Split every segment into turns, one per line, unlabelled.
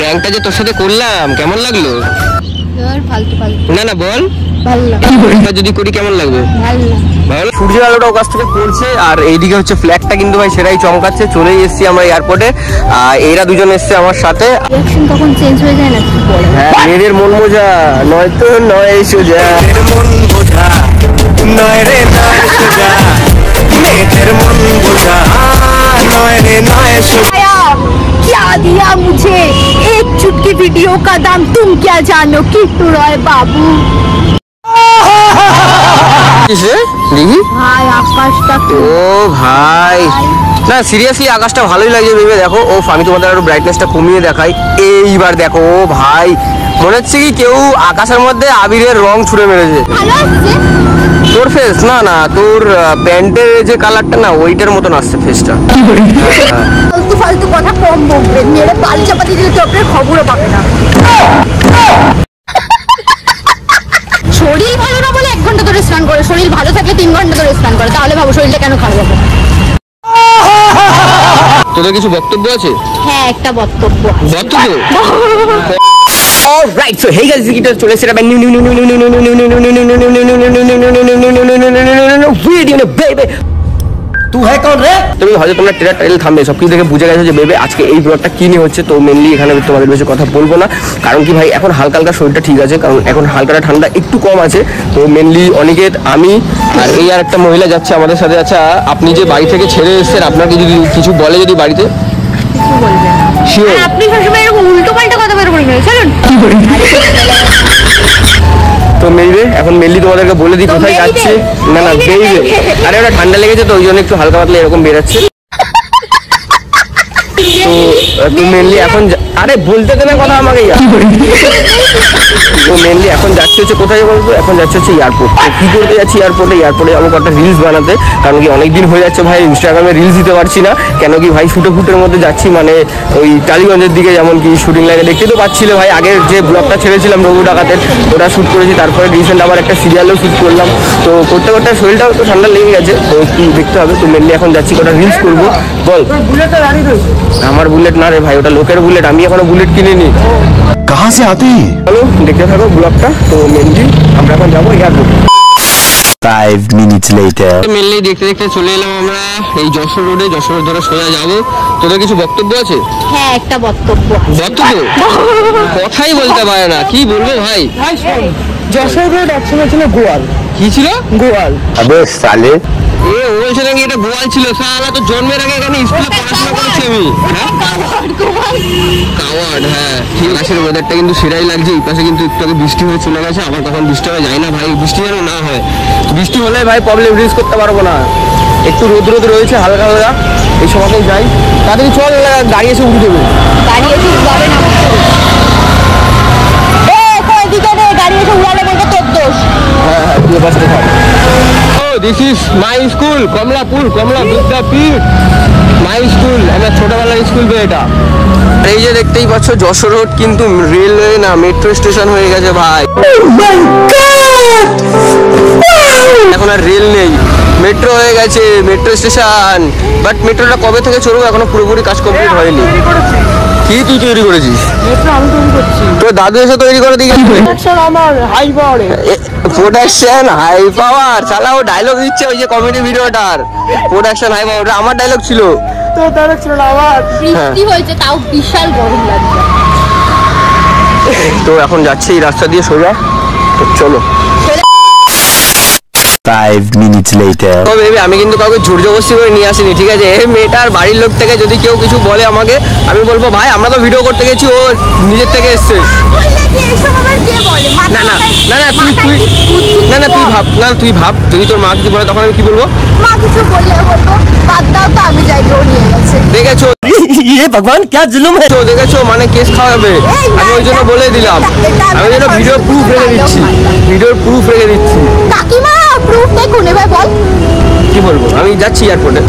প্র্যাঙ্কটা যে তোর সাথে করলাম কেমন লাগলো? না না বল, যদি করি কেমন লাগবে? সূর্যের আলোটা ওর কাছ থেকে পড়ছে আর এইদিকে হচ্ছে ফ্ল্যাগটা কিন্তু ভাই সেটাই চমকাচ্ছে। চলেই এসছি আমরা এয়ারপোর্টে, এরা দুজন এসছে আমার সাথে।
তখন চেঞ্জ হয়ে যায় না?
হ্যাঁ, মেয়েদের মন বোঝা নয়তো নয় সোজা, মন বোঝা নয় রে নয় সোজা, মেয়েদের মন বোঝা নয় রে নয় সোজা।
क्या दिया मुझे एक चुटकी वीडियो का दाम, तुम क्या जानो किट्टू रॉय बाबू।
দেখি
ভাই আকাশটা,
ও ভাই না সিরিয়াসলি আকাশটা ভালোই লাগছে ভেবে দেখো। ও আমি তোমাদের আরো ব্রাইটনেসটা কমিয়ে দেখাই, এইবার দেখো। ও ভাই মনে হচ্ছে কি কেউ আকাশের মধ্যে আবিরের রং ছুড়ে মেরেছে। তোর ফেস না না, তোর প্যান্টের যে কালারটা না ওইটার মতন আসছে ফেসটা।
ফালতু ফালতু কথা কম বলবে, মেরে বাল চাপা দিয়ে চোখে খবরও পাবে না। শরীর ভালো না বলে 1 ঘন্টা ধরে স্নান করে, শরীর ভালো থাকলে 3 ঘন্টা ধরে স্নান করে, তাহলে ভাবো শরীরটা কেন খারাপ হবে।
তোদের কিছু বক্তব্য আছে?
হ্যাঁ একটা বক্তব্য।
অলরাইট, সো হেই গাইস, এটা চলে এসেছে নিউ ভিডিও না বেবি। তুই হ্যাঁ কোন রে? তুমি হয়তো তোমরা ট্রেলার থামবে সব কিছু দেখে বুঝে গেছো যে বেবে আজকে এই ব্লগটা কি নিয়ে হচ্ছে। তো মেনলি এখানে তোমাদের বেশি কথা বলবো না, কারণ কি ভাই এখন হালকা হালকা শরীরটা ঠিক আছে, কারণ এখন হালকা ঠান্ডা একটু কম আছে। তো মেনলি অনিকেত, আমি আর এই আর একটা মহিলা যাচ্ছে আমাদের সাথে। আচ্ছা আপনি যে বাড়ি থেকে ছেড়ে এসেছেন, আপনাকে যদি কিছু বলে যদি বাড়িতে শিওর?
আপনি সবসময় এরকম উল্টো পাল্টা কথা বের করে চলুন।
তো মেইবে এখন মেনলি তোমাদেরকে বলে দিই কোথায় যাচ্ছে। না না মেইবে, আরে ওটা ঠান্ডা লেগেছে তো ওই জন্য একটু হালকা পাতলা এরকম বেরাচ্ছে। তো মেনলি এখন আরে বলতে দে না কথা আমাকে। তো মেনলি এখন যাচ্ছে হচ্ছে কোথায় বলবো, এখন যাচ্ছে হচ্ছে এয়ারপোর্ট। তো কি করতে যাচ্ছি এয়ারপোর্টে আমাকে একটা রিলস বানাতে, কারণ কি অনেকদিন হয়ে যাচ্ছে ভাই ইনস্টাগ্রামে রিলস দিতে পারছি না। কেন কি ভাই ফুটের মধ্যে যাচ্ছি, মানে ওই টালিগঞ্জের দিকে, যেমন কি শুটিং লাইনে দেখতে তো পাচ্ছিলে ভাই। আগের যে ব্লগটা ছেড়েছিলাম রঘু ডাকাতের ওটা শ্যুট করেছি, তারপরে রিসেন্ট আবার একটা সিরিয়ালও শ্যুট করলাম। তো করতে করতে শরীরটাও তো ঠান্ডা লেগে গেছে, তো একটু দেখতে হবে। তো মেনলি এখন যাচ্ছি কটা রিলস করবো। বল আমার বুলেট না রে ভাই, ওটা লোকের বুলেট, আমি এখনো বুলেট কিনিনি।
कहां से आते हैं?
চলো দেখতে থাকো ব্লগটা। তো মেনলি আমরা এখন যাবো এয়ারপোর্টে।
5 minutes later.
মেনলি দেখতে দেখতে চলে এলাম আমরা এই যশোর রোডে। যশোর ধরে সোজা যাবো। তোদের কিছু বক্তব্য আছে?
হ্যাঁ একটা বক্তব্য।
কথাই বলতে পারে না, কি বলবো ভাই।
যশোর রোড একসময় ছিল গোয়াল।
কি ছিল?
গোয়াল।
अबे साले
এ বলছে নাকি এটা গোয়াল ছিল। সালা তো জন্মের আগে এখানে স্কুলে পড়াশোনা করেছি আমি। কাওয়ার্ড, হ্যাঁ ঠিক আছে। ওয়েদারটা কিন্তু সেরাই লাগছে। এই পাশে কিন্তু একটু আগে বৃষ্টি হয়ে চলে গেছে, আবার কখন বৃষ্টি হবে যায় না ভাই। বৃষ্টি যেন না হয়, বৃষ্টি হলে ভাই প্রবলেম রিলজ করতে পারবো না। একটু রোদ রয়েছে হালকা হালকা, এই সময়তেই যাই। তাড়াতাড়ি চল, গাড়ি এসে উঠে দেবে।
গাড়ি এসে উড়াবে না, গাড়ি এসে উড়ালে বলবে তোর দোষ।
হ্যাঁ হ্যাঁ তুই পাশে থাক। This is my school, Kamalapur, Kamala Vidyapith my school. আমার ছোটবেলার স্কুল তো এটা। এই যে দেখতেই পাচ্ছ যশোর রোড কিন্তু রেলওয়ে না মেট্রো স্টেশন হয়ে গেছে ভাই। এখন আর রেল নেই, মেট্রো হয়ে গেছে, মেট্রো স্টেশন। বাট মেট্রোটা কবে থেকে চলবো এখনো পুরোপুরি কাজ কমপ্লিট হয়নি। কি তুই তৈরি করেছিস?
আমি তৈরি করছি।
তোর দাদু এসে তৈরি করে দিয়ে গেছে।
আমার হাই পাওয়ারে
প্রোডাকশন হাই পাওয়ার। চালাও ডায়লগ দিচ্ছে ওই যে কমেডি ভিডিওটার। প্রোডাকশন হাই পাওয়ার আমার ডায়লগ ছিল।
তো ডাইরেক্ট ছিল না আমার।
বৃষ্টি হয়েছে তাও বিশাল গরম লাগছে।
তো এখন যাচ্ছে এই রাস্তা দিয়ে সোজা। তো চলো।
5 minutes later.
তো বেবি আমি কিন্তু কাউকে জোর জবরদস্তি করে নিয়ে আসিনি, ঠিক আছে? এই মেয়েটার বাড়ির লোক থেকে যদি কেউ কিছু বলে আমাকে, আমি বলবো ভাই আমরা তো ভিডিও করতে গেছি, ও নিজের থেকে এসছে। না না না না তুই না না তুই ভাব, না তুই ভাব যদি তোর মা কিছু বলে তখন আমি কি বলবো?
মা কিছু বললে বলবো বাদ দাও তো, আমি যাই, ও নিয়ে গেছে।
দেখেছো
ये भगवान क्या जुल्म है।
দেখেছো মানে কেস খাওয়াবে। আমি ওই জন্য বলে দিলাম, আমি যেন ভিডিও প্রুফ রেখে দিচ্ছি, ভিডিওর প্রুফ রেখে দিচ্ছি।
কাকিমা প্রুফ দেখুন এবার বল।
কি বলবো? আমি যাচ্ছি এয়ারপোর্টে,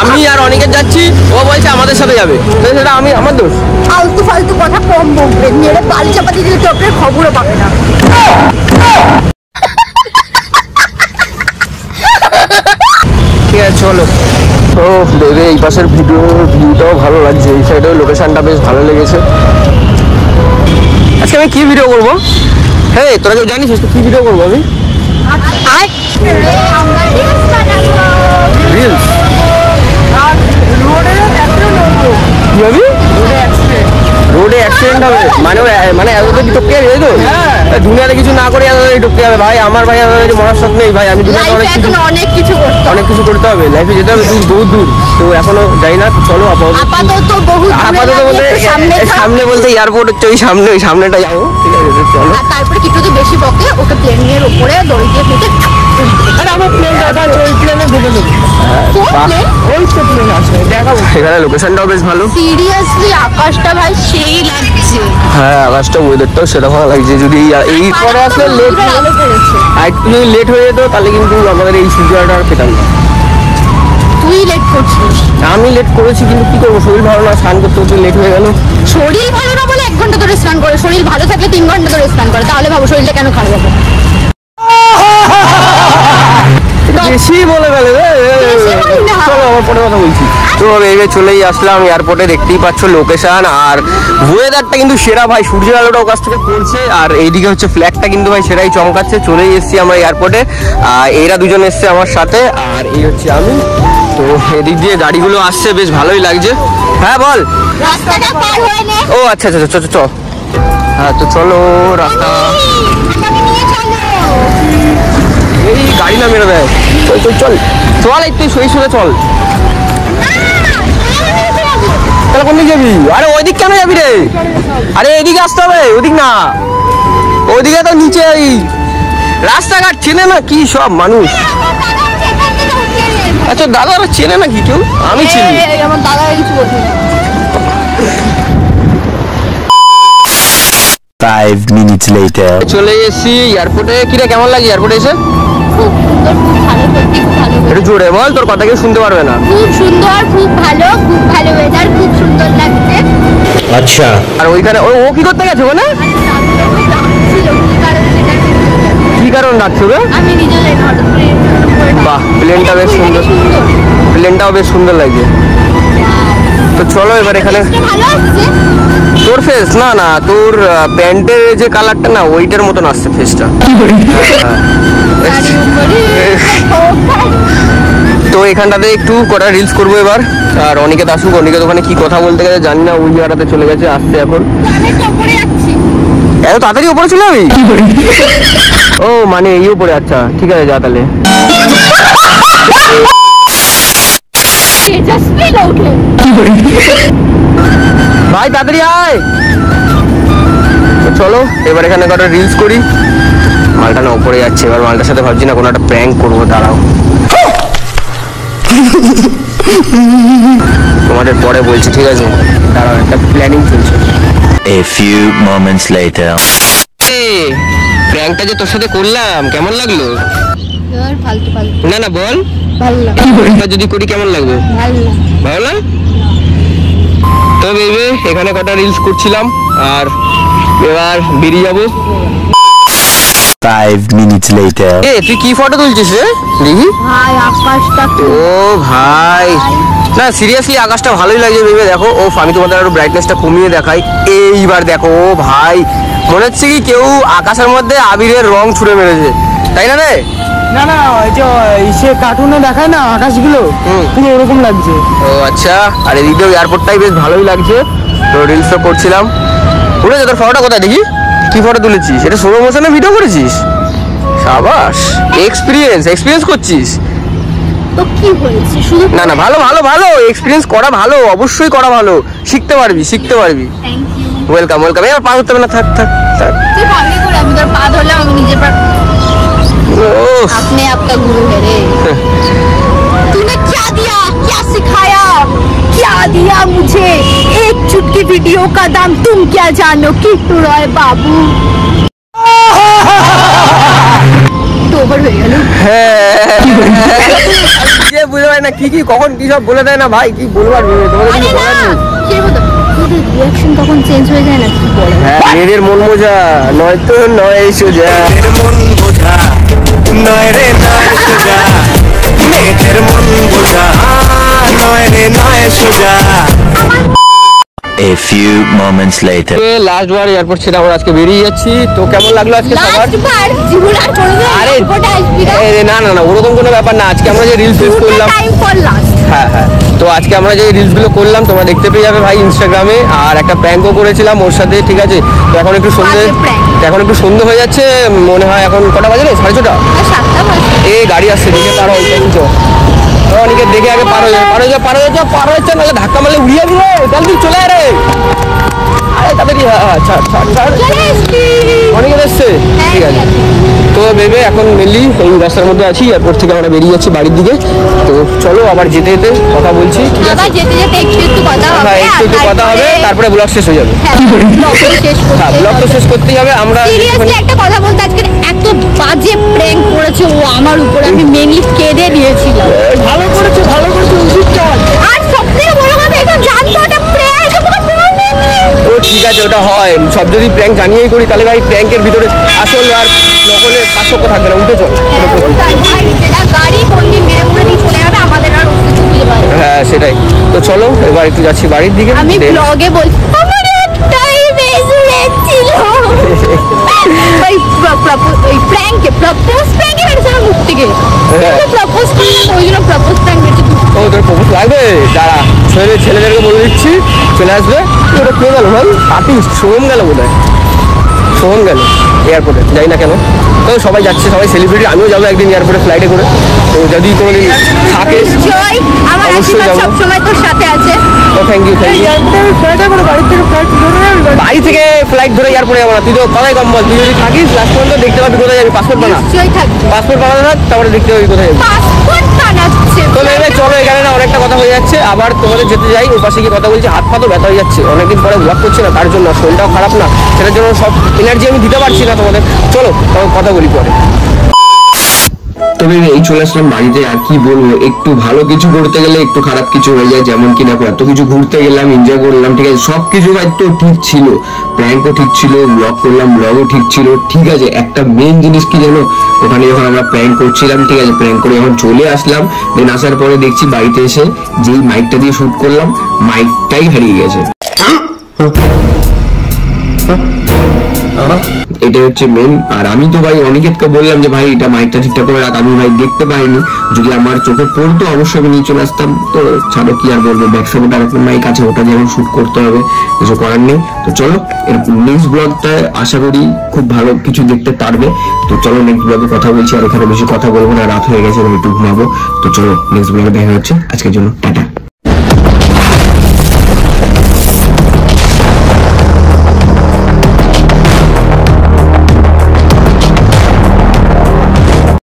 আমি আর অনেকে যাচ্ছি। ও বলছে আমাদের সাথে যাবে, সেটা আমি আমার দোষ।
ফালতু ফালতু কথা কম বলবে, মেরে বাল চাপা দিয়ে চোখের খবরও পাবে না।
ঠিক আছে চলো। তো দেবে এই পাশের ভিউটাও ভালো লাগছে, এই সাইডেও লোকেশনটা বেশ ভালো লেগেছে। আমি কি ভিডিও করবো? হ্যাঁ তোরা কেউ জানিস তো কি ভিডিও করবো আমি? রিলস কি হবে? রোডে অ্যাক্সিডেন্ট হবে মানে এতটা টপকে যাবে তো? দুনিয়াতে কিছু না করে এতটাই টপকে যাবে ভাই। আমার ভাই মরার শখ নেই ভাই। আমি দুনিয়াতে
অনেক কিছু
করতে হবে, লাইফে যেতে হবে দূর দূর। তো এখনো যাই না, চলো আপাতত সামনে বলতে এয়ারপোর্ট হচ্ছে ওই সামনেটা যাবো, ঠিক আছে চলো।
তারপরে কিছু তো বেশি বকে ওকে প্লেনের উপরে দড়ি দিয়ে ফেটে
আমার প্লেন দাদা ওই প্লেনে ঢুকে দেবো। ওই তো প্লেন আছে, দেখাবো।
এখানে লোকেশনটাও বেশ ভালো।
সিরিয়াসলি আকাশটা ভাই সেই লাগছে।
হ্যাঁ আকাশটা ওয়েদারটাও সেরকম লাগছে। যদি এই পরে আসলে লেট
আলো করেছে।
আর একটু যদি লেট হয়ে যেত তাহলে কিন্তু আমাদের এই সূর্যটা আর পেতাম না।
তুই লেট করছিস?
আমি লেট করেছি কিন্তু কি করবো, শরীর ভালো না, স্নান করতে করতে লেট হয়ে গেল।
শরীর ভালো না বলে 1 ঘন্টা ধরে স্নান করে, শরীর ভালো থাকলে 3 ঘন্টা ধরে স্নান করে, তাহলে ভাবো শরীরটা কেন খারাপ হবে।
বেশি বলে গেলে চলো আমার পরে কথা বলছি। তো এইভাবে চলেই আসলাম এয়ারপোর্টে, দেখতেই পাচ্ছ লোকেশন আর ওয়েদারটা কিন্তু সেরা ভাই। সূর্যের আলোটা ওর কাছ থেকে পড়ছে আর এইদিকে হচ্ছে ফ্ল্যাগটা কিন্তু ভাই সেরাই চমকাচ্ছে। চলেই এসছি আমরা এয়ারপোর্টে, আর এরা দুজন এসছে আমার সাথে আর এই হচ্ছে আমি। তো এদিক দিয়ে গাড়িগুলো আসছে, বেশ ভালোই লাগছে। হ্যাঁ বল।
রাস্তাটা পার হয়ে নে।
ও আচ্ছা আচ্ছা চল চল। হ্যাঁ তো চলো রাস্তা
আমাকে নিয়ে চলো।
এই গাড়ি না মেরে দেয়। চল চল চল চল একটু সই সরে চল। তাহলে কোন দিকে যাবি? আরে ওইদিক কেন যাবি রে? আরে এদিকে আসতে হবে, ওদিক না, ওদিকে তো নিচে। এই রাস্তাঘাট চেনে না কি সব মানুষ? আচ্ছা দাদারা চেনে না কি কেউ? আমি চিনি।
আমার দাদা কিছু বলছে না।
5 minutes later.
চলে এসেছি এয়ারপোর্টে। কিরে কেমন লাগে এয়ারপোর্টে এসে?
খুব সুন্দর, খুব ভালো, সত্যি খুব ভালো।
একটু জোরে বল, তোর কথা কেউ শুনতে পারবে না।
খুব সুন্দর, খুব ভালো ওয়েদার, খুব সুন্দর লাগছে।
अच्छा
আর ওইখানে ও কি করতে গেছে ওখানে? কি কারণ ডাকছো রে?
আমি নিজে জানি না, হঠাৎ করে
বাহ প্লেনটা বেশ সুন্দর, প্লেনটাও বেশ সুন্দর লাগছে। তো চলো এবার এখানে।
ভালো আসছে।
তোর ফেস না না, তোর প্যান্টের যে কালারটা না ওইটার মতন আসছে ফেসটা। তো এখানটাতে একটু কটা রিলস করবো এবার। আর অনিকেত আসুক, অনিকেত ওখানে কি কথা বলতে গেছে জানি না, ওই জায়গাটাতে চলে গেছে, আসছে এখন। এত তাড়াতাড়ি উপরে চলে যাবি? ও মানে এই উপরে, আচ্ছা ঠিক আছে যা তাহলে। ভাই তাড়াতাড়ি আয়। তো চলো এবার এখানে কটা রিলস করি। মালটা না উপরে যাচ্ছে, এবার মালটার সাথে ভাবছি না কোনো একটা প্র্যাঙ্ক করবো, দাঁড়াও তোমাদের পরে বলছি, ঠিক আছে দাঁড়াও, একটা প্ল্যানিং চলছে।
A few moments later.
প্র্যাঙ্কটা যে তোর সাথে করলাম কেমন লাগলো?
ফালতু ফালতু
না না বল,
ভালো লাগে,
এবার যদি করি কেমন লাগবে?
ভালো লাগে।
ভালো না? তো বেবি এখানে কটা রিলস করছিলাম আর এবার বেরিয়ে যাবো।
5 minutes later.
এ তুই কি ফটো তুলছিস রে দেখি?
ভাই আকাশটা
ও ভাই না সিরিয়াসলি আকাশটা ভালোই লাগছে ভেবে দেখো। ও আমি তোমাদের আরো ব্রাইটনেসটা কমিয়ে দেখাই। এইবার দেখো ও ভাই, মনে হচ্ছে কি কেউ আকাশের মধ্যে আবিরের রং ছুড়ে মেরেছে, তাই না রে?
না না, ওই যে সে কার্টুনে দেখায় না আকাশগুলো, পুরো ওরকম লাগছে।
ও আচ্ছা। আর এদিকেও এয়ারপোর্টটাই বেশ ভালোই লাগছে। তো রিলসও করছিলাম। উঠেছে তোর ফটোটা কোথায় দেখি? কি ফটো তুলেছিস? এটা স্লো মোশনে ভিডিও করেছিস? সাবাস, এক্সপিরিয়েন্স করছিস।
তো কি হয়েছে শুধু?
না না ভালো ভালো ভালো, এক্সপিরিয়েন্স করা ভালো, অবশ্যই করা ভালো, শিখতে পারবি।
Thank you.
ওয়েলকাম এবার পা ধরতে হবে না, থাক থাক থাক।
তুই ভালোই করে, আমি তোর পা ধরলাম, আমি নিজের পা।
ওহ,
अपने आप का गुरु है रे। तूने क्या दिया, क्या सिखाया, क्या दिया मुझे? एक चुटकी वीडियो का दाम तुम क्या जानो, किट्टू रॉय बाबू। तो ओवर হয়ে গেল।
কে বুঝতে পারে না কি কি কখন কি সব বলে দেয় না ভাই, কি বলবার তোমাদের
আরে
কিছু
না,
বলার নেই।
কি বলতো, তোদের রিঅ্যাকশন তখন চেঞ্জ হয়ে যায় না, কি বলে?
হ্যাঁ মেয়েদের মন বোঝা নয়তো নয় সোজা।
মন বোঝা নয় রে নয় সোজা, মেয়েদের মন বোঝা নয় রে নয় সোজা। A few moments later.
Last bar airport ছেড়ে আমরা আজকে বেরিয়ে যাচ্ছি। তো কেমন লাগলো আজকে সবার?
লাস্ট বার জীবন আর কোনোদিন
আরে
এয়ারপোর্টে আসবি না।
না না না ওরকম কোনো ব্যাপার না। আজকে আমরা যে রিলস করলাম,
টাইম ফর লাস্ট।
হ্যাঁ হ্যাঁ, তো আজকে আমরা যে রিলসগুলো করলাম তোমরা দেখতে পেয়ে যাবে ভাই ইনস্টাগ্রামে। আর একটা প্র্যাঙ্কও করেছিলাম ওর সাথে, ঠিক আছে? তো এখন একটু সন্ধে,
বাজে prank।
এখন একটু সন্ধে হয়ে যাচ্ছে মনে হয়। এখন কটা বাজে? 6:30।
আর 7টা বাজে।
এই গাড়ি আসছে, দেখে পার হয়ে যাচ্ছে। অনেকে দেখে আগে পার হয়ে যাবে, পার হয়ে যাও, পার হয়ে যাও, পার হচ্ছে নাহলে ধাক্কা মারলে উড়িয়ে দিবে। জলদি চলে আরে, আরে তাড়াতাড়ি। হ্যাঁ ছাড় ছাড় ছাড়,
চলে এসছি।
অনেকে এসছে, ঠিক আছে। তো ভেবে এখন মেনলি এই রাস্তার মধ্যে আছি, এয়ারপোর্ট থেকে আমরা বেরিয়ে যাচ্ছি বাড়ির দিকে। তো চলো আবার যেতে যেতে কথা বলছি, ঠিক আছে?
আবার যেতে যেতে একটু কথা হবে।
হ্যাঁ একটু একটু কথা হবে, তারপরে ব্লগ শেষ হয়ে যাবে।
হ্যাঁ, ব্লগ শেষ
হ্যাঁ
করতে
ব্লগ তো শেষ করতেই হবে। আমরা
সিরিয়াসলি একটা কথা বলতে, আজকে এত বাজে প্র্যাঙ্ক করেছে ও আমার উপরে, আমি মেনলি কেঁদে দিয়েছিলাম।
ভালো করেছে, ভালো করেছে, উচিত কাজ।
আর সবথেকে বড় কথা, এটা জানতো ওটা প্র্যাঙ্ক, ওটা বলেনি।
ও ঠিক আছে, ওটা হয়। সব যদি প্র্যাঙ্ক জানিয়েই করি তাহলে ভাই প্র্যাঙ্কের ভিতরে আসল আর নকলের পার্থক্য থাকবে না। উঠে চল।
হ্যাঁ, ওটাই ভাই, যেটা গাড়ি কোনদিন মেরে মুড়ে দিয়ে চলে যাবে, আমাদের আর অস্তিত্ব খুঁজে পাবে না।
হ্যাঁ সেটাই। তো চলো এবার একটু যাচ্ছি বাড়ির দিকে।
আমি
Then-
ব্লগে বলছি আমার একটাই বেজুড়ে ছিল। ওই প্র্যাঙ্কে প্রপোজ প্র্যাঙ্কে মেরেছে আমার মুখ থেকে।
হ্যাঁ।
প্রপোজ করে না, ওই জন্য প্রপোজ প্র্যাঙ্ক মেরেছে।
ও তোর প্রপোজ লাগবে? দাঁড়া, ছেলেদেরকে বলে দিচ্ছি চলে আসবে। ওটা কে গেল ভাই? আর্টিস্ট সোহম গেল বোধ হয়, সোহম গেল এয়ারপোর্টে, যাই না কেন। তো সবাই যাচ্ছে, সবাই সেলিব্রিটি। আমিও যাবো একদিন এয়ারপোর্টে ফ্লাইটে করে। তো যদি কোনোদিন থাকে,
জয়, আমার
অবশ্যই
আশীর্বাদ
যাবো।
সবসময় তোর সাথে আছে।
তো থ্যাংক ইউ থ্যাংক ইউ।
ফ্লাইটে করে বাড়ি থেকে ফ্লাইট ধরে যাবি বাড়ি?
বাড়ি থেকে ফ্লাইট ধরে এয়ারপোর্টে যাবো না। তুই তো কথাই কম বল। তুই যদি থাকিস লাস্ট পর্যন্ত দেখতে পাবি কোথায় যাবি। পাসপোর্ট বানা,
নিশ্চয়ই থাকবে।
পাসপোর্ট বানাতে থাক, তারপরে দেখতে পাবি কোথায় যাবি।
পাসপোর্ট বানাচ্ছে।
তো নেবে চলো, এখানে না অনেকটা কথা হয়ে যাচ্ছে। আবার তোমাদের যেতে যাই, ওই পাশে গিয়ে কথা বলছি। হাত পা তো ব্যথা হয়ে যাচ্ছে, অনেকদিন পরে ব্লগ করছি না, তার জন্য। শরীরটাও খারাপ না, সেটার জন্য সব এনার্জি আমি দিতে পারছি না তোমাদের। চলো তখন কথা বলি পরে। তবে এই চলে আসলাম বাড়িতে। আর কি বলবো, একটু ভালো কিছু করতে গেলে একটু খারাপ কিছু হয়ে যায়। যেমন কি না এত কিছু ঘুরতে গেলাম, এনজয় করলাম, ঠিক আছে, সবকিছু তো ঠিক ছিল। প্র্যাঙ্কও ঠিক ছিল, ব্লগ করলাম, ব্লগও ঠিক ছিল, ঠিক আছে। একটা মেন জিনিস কি জানো, ওখানে যখন আমরা প্র্যাঙ্ক করছিলাম, ঠিক আছে, প্র্যাঙ্ক করে যখন চলে আসলাম, দেন আসার পরে দেখছি বাড়িতে এসে যেই মাইকটা দিয়ে শুট করলাম, মাইকটাই হারিয়ে গেছে। এটা হচ্ছে মেন। আর আমি তো ভাই অনিকেতকে বললাম যে ভাই এটা মাইকটা ঠিকঠাক করে রাখ। আমি ভাই দেখতে পাইনি, যদি আমার চোখে পড়তো অবশ্যই আমি নিয়ে চলে আসতাম। তো ছাড়ো, কি আর বলবো, ব্যাকসাইডে আর একটা মাইক আছে, ওটা যেমন শুট করতে হবে, কিছু করার নেই। তো চলো এর নেক্সট ব্লগটা আশা করি খুব ভালো কিছু দেখতে পারবে। তো চলো নেক্সট ব্লগে কথা বলছি। আর এখানে বেশি কথা বলবো না, রাত হয়ে গেছে, আমি একটু ঘুমাবো। তো চলো নেক্সট ব্লগে দেখা হচ্ছে। আজকের জন্য টাটা।